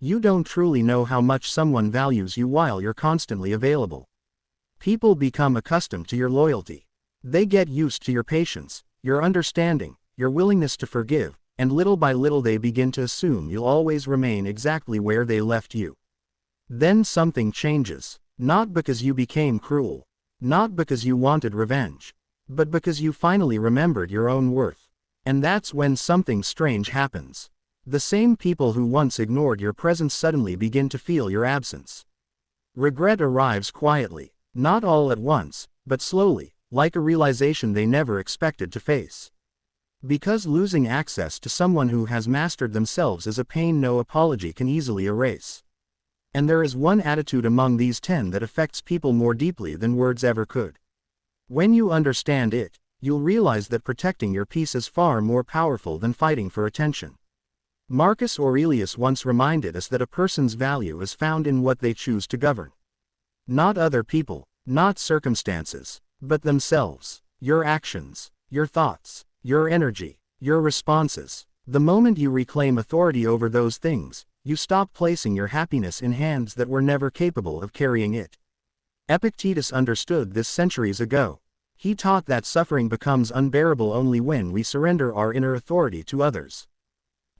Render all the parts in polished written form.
You don't truly know how much someone values you while you're constantly available. People become accustomed to your loyalty. They get used to your patience, your understanding, your willingness to forgive, and little by little they begin to assume you'll always remain exactly where they left you. Then something changes, not because you became cruel, not because you wanted revenge, but because you finally remembered your own worth. And that's when something strange happens. The same people who once ignored your presence suddenly begin to feel your absence. Regret arrives quietly, not all at once, but slowly, like a realization they never expected to face. Because losing access to someone who has mastered themselves is a pain no apology can easily erase. And there is one attitude among these 10 that affects people more deeply than words ever could. When you understand it, you'll realize that protecting your peace is far more powerful than fighting for attention. Marcus Aurelius once reminded us that a person's value is found in what they choose to govern. Not other people, not circumstances, but themselves, your actions, your thoughts, your energy, your responses. The moment you reclaim authority over those things, you stop placing your happiness in hands that were never capable of carrying it. Epictetus understood this centuries ago. He taught that suffering becomes unbearable only when we surrender our inner authority to others.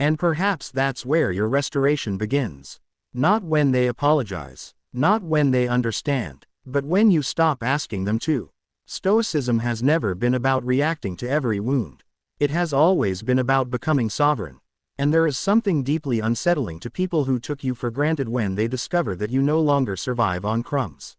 And perhaps that's where your restoration begins. Not when they apologize, not when they understand, but when you stop asking them to. Stoicism has never been about reacting to every wound. It has always been about becoming sovereign. And there is something deeply unsettling to people who took you for granted when they discover that you no longer survive on crumbs.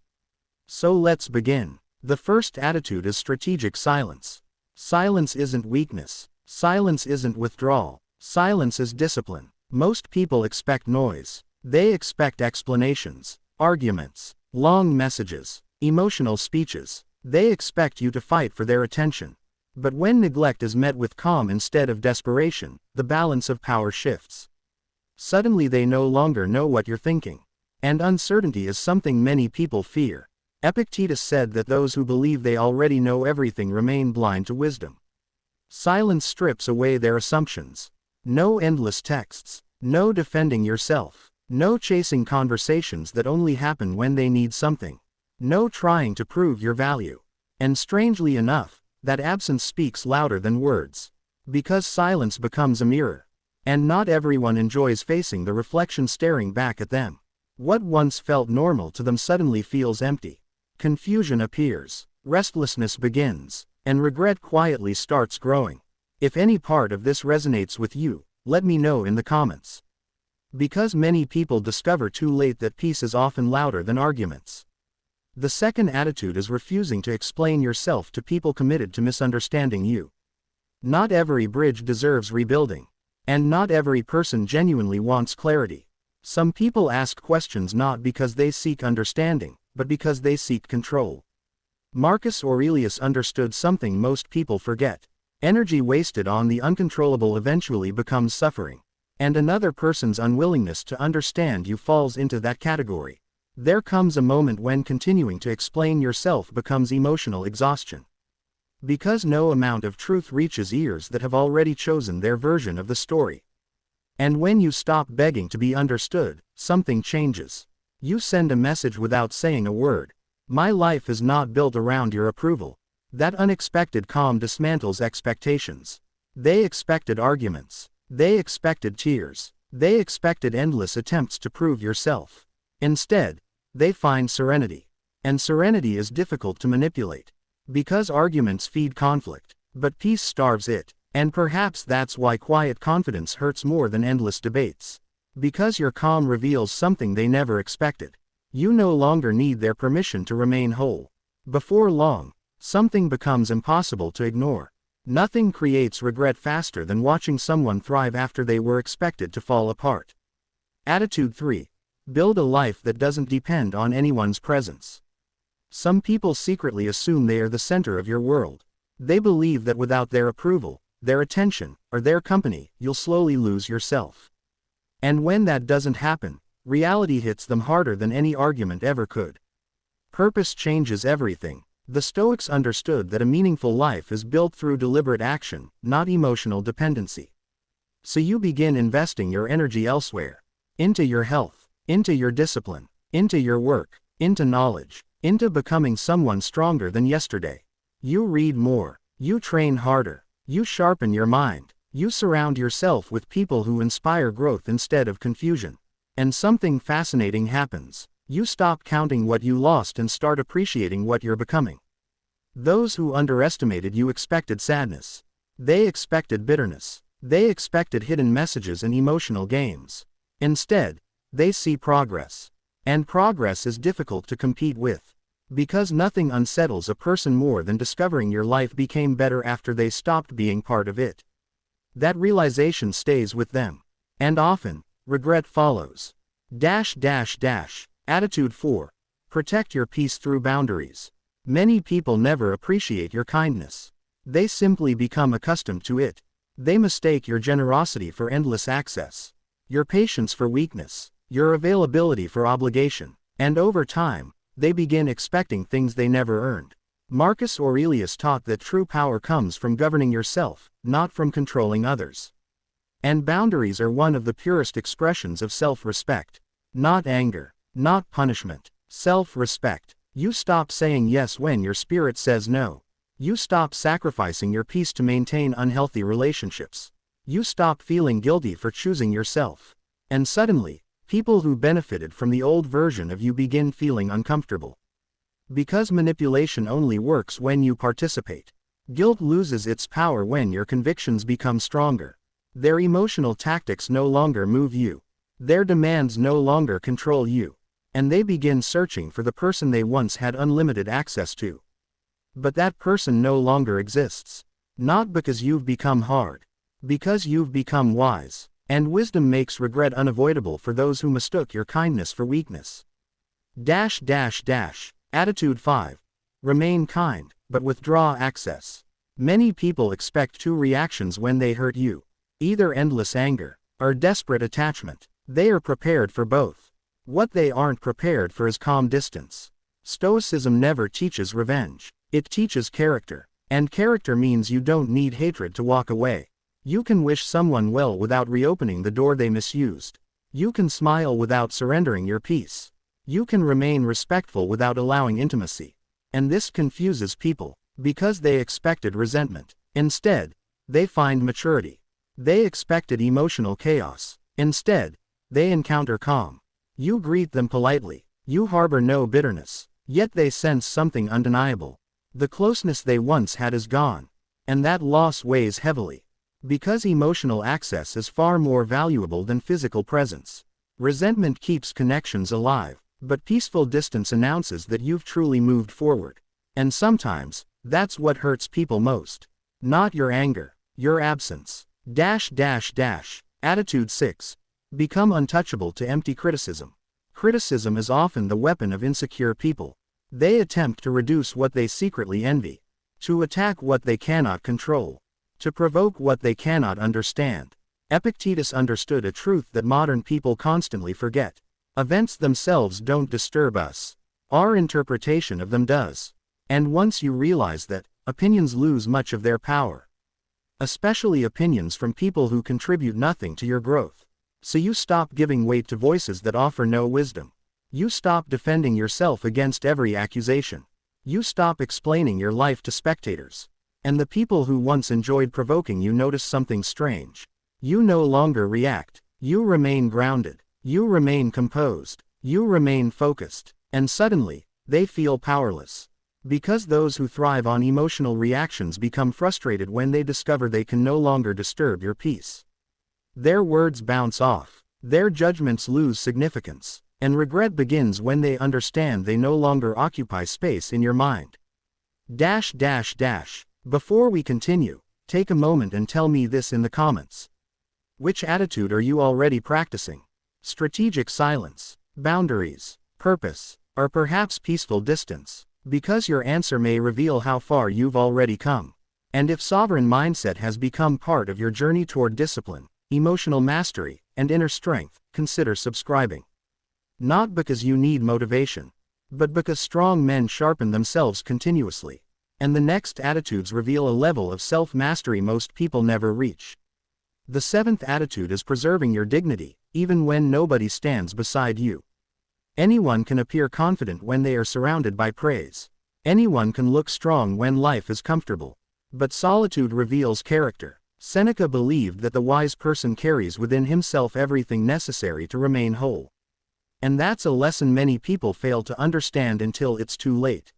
So let's begin. The first attitude is strategic silence. Silence isn't weakness. Silence isn't withdrawal. Silence is discipline. Most people expect noise. They expect explanations, arguments, long messages, emotional speeches. They expect you to fight for their attention. But when neglect is met with calm instead of desperation, the balance of power shifts. Suddenly they no longer know what you're thinking. And uncertainty is something many people fear. Epictetus said that those who believe they already know everything remain blind to wisdom. Silence strips away their assumptions. No endless texts, no defending yourself, no chasing conversations that only happen when they need something, no trying to prove your value. And strangely enough, that absence speaks louder than words. Because silence becomes a mirror. And not everyone enjoys facing the reflection staring back at them. What once felt normal to them suddenly feels empty. Confusion appears, restlessness begins, and regret quietly starts growing. If any part of this resonates with you, let me know in the comments. Because many people discover too late that peace is often louder than arguments. The second attitude is refusing to explain yourself to people committed to misunderstanding you. Not every bridge deserves rebuilding. And not every person genuinely wants clarity. Some people ask questions not because they seek understanding, but because they seek control. Marcus Aurelius understood something most people forget. Energy wasted on the uncontrollable eventually becomes suffering. And another person's unwillingness to understand you falls into that category. There comes a moment when continuing to explain yourself becomes emotional exhaustion. Because no amount of truth reaches ears that have already chosen their version of the story. And when you stop begging to be understood, something changes. You send a message without saying a word. My life is not built around your approval. That unexpected calm dismantles expectations. They expected arguments. They expected tears. They expected endless attempts to prove yourself. Instead, they find serenity. And serenity is difficult to manipulate. Because arguments feed conflict, but peace starves it. And perhaps that's why quiet confidence hurts more than endless debates. Because your calm reveals something they never expected. You no longer need their permission to remain whole. Before long, something becomes impossible to ignore. Nothing creates regret faster than watching someone thrive after they were expected to fall apart. Attitude 3. Build a life that doesn't depend on anyone's presence. Some people secretly assume they are the center of your world. They believe that without their approval, their attention, or their company, you'll slowly lose yourself. And when that doesn't happen, reality hits them harder than any argument ever could. Purpose changes everything. The Stoics understood that a meaningful life is built through deliberate action, not emotional dependency. So you begin investing your energy elsewhere. into your health, into your discipline, into your work, into knowledge, into becoming someone stronger than yesterday. You read more, you train harder, you sharpen your mind, you surround yourself with people who inspire growth instead of confusion. And something fascinating happens. You stop counting what you lost and start appreciating what you're becoming. Those who underestimated you expected sadness. They expected bitterness. They expected hidden messages and emotional games. Instead, they see progress. And progress is difficult to compete with. Because nothing unsettles a person more than discovering your life became better after they stopped being part of it. That realization stays with them. And often, regret follows. Attitude 4. Protect your peace through boundaries. Many people never appreciate your kindness. They simply become accustomed to it. They mistake your generosity for endless access, your patience for weakness, your availability for obligation, and over time, they begin expecting things they never earned. Marcus Aurelius taught that true power comes from governing yourself, not from controlling others. And boundaries are one of the purest expressions of self-respect. Not anger, not punishment, self-respect. You stop saying yes when your spirit says no. You stop sacrificing your peace to maintain unhealthy relationships. You stop feeling guilty for choosing yourself. And suddenly, people who benefited from the old version of you begin feeling uncomfortable. Because manipulation only works when you participate. Guilt loses its power when your convictions become stronger. Their emotional tactics no longer move you. Their demands no longer control you. And they begin searching for the person they once had unlimited access to. But that person no longer exists. Not because you've become hard. Because you've become wise. And wisdom makes regret unavoidable for those who mistook your kindness for weakness. Attitude 5. Remain kind, but withdraw access. Many people expect two reactions when they hurt you. Either endless anger, or desperate attachment. They are prepared for both. What they aren't prepared for is calm distance. Stoicism never teaches revenge. It teaches character. And character means you don't need hatred to walk away. You can wish someone well without reopening the door they misused. You can smile without surrendering your peace. You can remain respectful without allowing intimacy. And this confuses people, because they expected resentment. Instead, they find maturity. They expected emotional chaos. Instead, they encounter calm. You greet them politely. You harbor no bitterness. Yet they sense something undeniable. The closeness they once had is gone. And that loss weighs heavily. Because emotional access is far more valuable than physical presence. Resentment keeps connections alive, but peaceful distance announces that you've truly moved forward. And sometimes, that's what hurts people most. Not your anger, your absence. Attitude 6. Become untouchable to empty criticism. Criticism is often the weapon of insecure people. They attempt to reduce what they secretly envy, to attack what they cannot control, to provoke what they cannot understand. Epictetus understood a truth that modern people constantly forget. Events themselves don't disturb us. Our interpretation of them does. And once you realize that, opinions lose much of their power. Especially opinions from people who contribute nothing to your growth. So you stop giving weight to voices that offer no wisdom. You stop defending yourself against every accusation. You stop explaining your life to spectators. And the people who once enjoyed provoking you notice something strange. You no longer react. You remain grounded. You remain composed. You remain focused. And suddenly, they feel powerless. Because those who thrive on emotional reactions become frustrated when they discover they can no longer disturb your peace. Their words bounce off. Their judgments lose significance. And regret begins when they understand they no longer occupy space in your mind. Before we continue, take a moment and tell me this in the comments. Which attitude are you already practicing? Strategic silence, boundaries, purpose, or perhaps peaceful distance? Because your answer may reveal how far you've already come. And if sovereign mindset has become part of your journey toward discipline, emotional mastery, and inner strength, consider subscribing. Not because you need motivation, but because strong men sharpen themselves continuously. And the next attitudes reveal a level of self-mastery most people never reach. The seventh attitude is preserving your dignity, even when nobody stands beside you. Anyone can appear confident when they are surrounded by praise. Anyone can look strong when life is comfortable. But solitude reveals character. Seneca believed that the wise person carries within himself everything necessary to remain whole. And that's a lesson many people fail to understand until it's too late.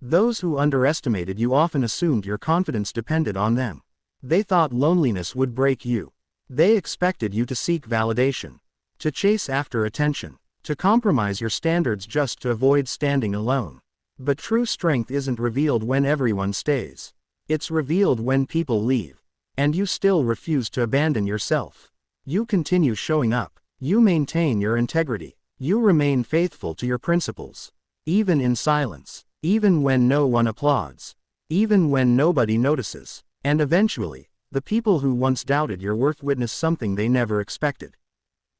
Those who underestimated you often assumed your confidence depended on them. They thought loneliness would break you. They expected you to seek validation, to chase after attention, to compromise your standards just to avoid standing alone. But true strength isn't revealed when everyone stays. It's revealed when people leave. And you still refuse to abandon yourself. You continue showing up. You maintain your integrity. You remain faithful to your principles. Even in silence. Even when no one applauds. Even when nobody notices. And eventually, the people who once doubted your worth witness something they never expected.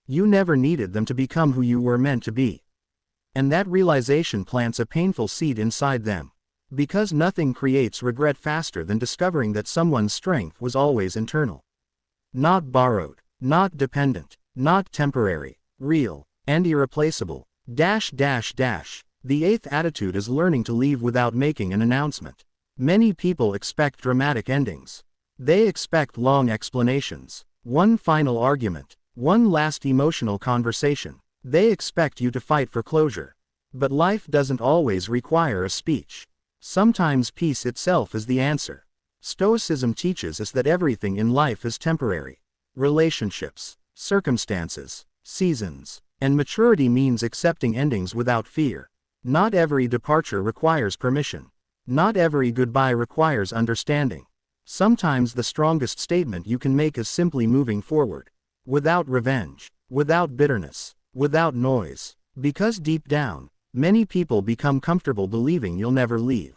You never needed them to become who you were meant to be. And that realization plants a painful seed inside them. Because nothing creates regret faster than discovering that someone's strength was always internal. Not borrowed, not dependent, not temporary, real, and irreplaceable. The eighth attitude is learning to leave without making an announcement. Many people expect dramatic endings. They expect long explanations, one final argument, one last emotional conversation. They expect you to fight for closure. But life doesn't always require a speech. Sometimes peace itself is the answer. Stoicism teaches us that everything in life is temporary. Relationships, circumstances, seasons, and maturity means accepting endings without fear. Not every departure requires permission. Not every goodbye requires understanding. Sometimes the strongest statement you can make is simply moving forward. Without revenge, without bitterness, without noise. Because deep down, many people become comfortable believing you'll never leave.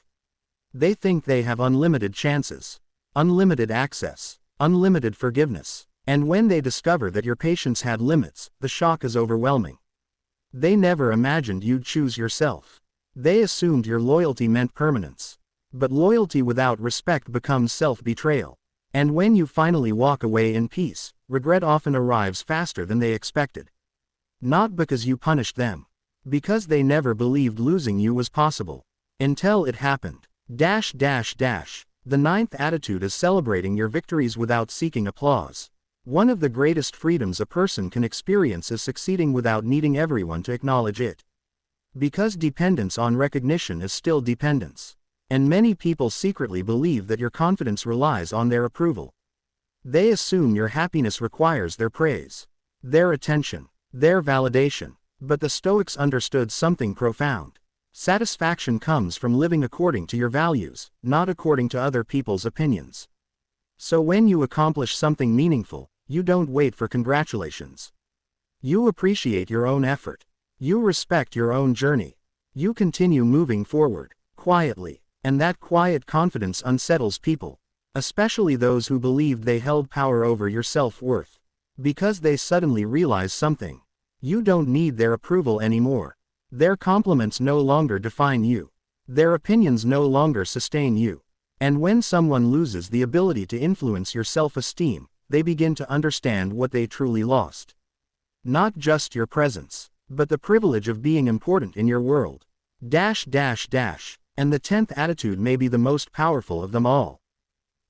They think they have unlimited chances, unlimited access, unlimited forgiveness. And when they discover that your patience had limits, the shock is overwhelming. They never imagined you'd choose yourself. They assumed your loyalty meant permanence. But loyalty without respect becomes self-betrayal. And when you finally walk away in peace, regret often arrives faster than they expected. Not because you punished them. Because they never believed losing you was possible. Until it happened. The ninth attitude is celebrating your victories without seeking applause. One of the greatest freedoms a person can experience is succeeding without needing everyone to acknowledge it. Because dependence on recognition is still dependence. And many people secretly believe that your confidence relies on their approval. They assume your happiness requires their praise, their attention, their validation. But the Stoics understood something profound. Satisfaction comes from living according to your values, not according to other people's opinions. So when you accomplish something meaningful, you don't wait for congratulations. You appreciate your own effort. You respect your own journey. You continue moving forward, quietly, and that quiet confidence unsettles people, especially those who believed they held power over your self-worth. Because they suddenly realize something. You don't need their approval anymore. Their compliments no longer define you. Their opinions no longer sustain you. And when someone loses the ability to influence your self-esteem, they begin to understand what they truly lost. Not just your presence, but the privilege of being important in your world. And the 10th attitude may be the most powerful of them all.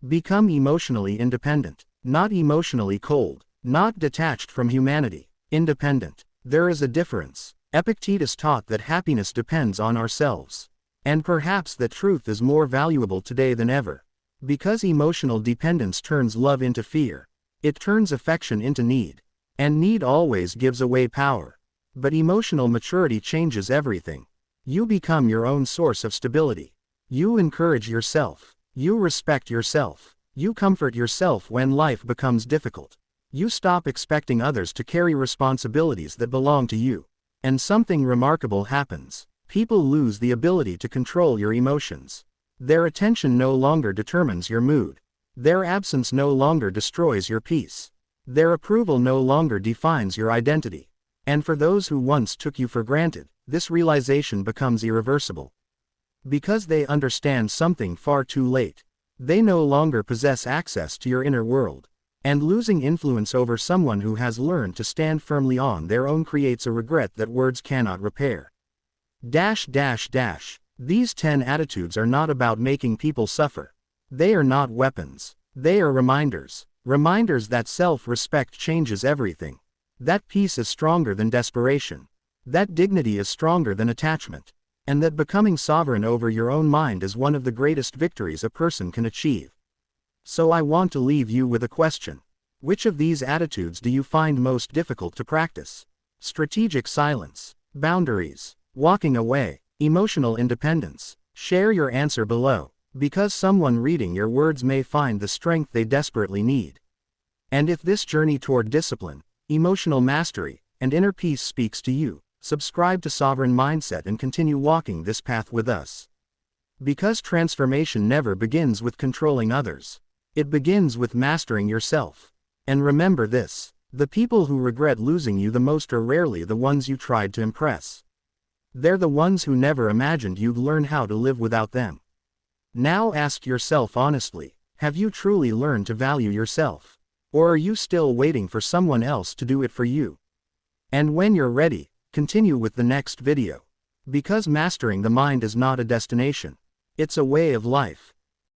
Become emotionally independent, not emotionally cold, not detached from humanity, independent. There is a difference. Epictetus taught that happiness depends on ourselves. And perhaps that truth is more valuable today than ever. Because emotional dependence turns love into fear. It turns affection into need. And need always gives away power. But emotional maturity changes everything. You become your own source of stability. You encourage yourself. You respect yourself. You comfort yourself when life becomes difficult. You stop expecting others to carry responsibilities that belong to you. And something remarkable happens. People lose the ability to control your emotions. Their attention no longer determines your mood. Their absence no longer destroys your peace. Their approval no longer defines your identity. And for those who once took you for granted, this realization becomes irreversible. Because they understand something far too late. They no longer possess access to your inner world. And losing influence over someone who has learned to stand firmly on their own creates a regret that words cannot repair. These 10 attitudes are not about making people suffer. They are not weapons. They are reminders. Reminders that self-respect changes everything. That peace is stronger than desperation. That dignity is stronger than attachment. And that becoming sovereign over your own mind is one of the greatest victories a person can achieve. So I want to leave you with a question. Which of these attitudes do you find most difficult to practice? Strategic silence, boundaries, walking away, emotional independence. Share your answer below, because someone reading your words may find the strength they desperately need. And if this journey toward discipline, emotional mastery, and inner peace speaks to you, subscribe to Sovereign Mindset and continue walking this path with us. Because transformation never begins with controlling others. It begins with mastering yourself. And remember this, the people who regret losing you the most are rarely the ones you tried to impress. They're the ones who never imagined you'd learn how to live without them. Now ask yourself honestly, have you truly learned to value yourself? Or are you still waiting for someone else to do it for you? And when you're ready, continue with the next video. Because mastering the mind is not a destination. It's a way of life.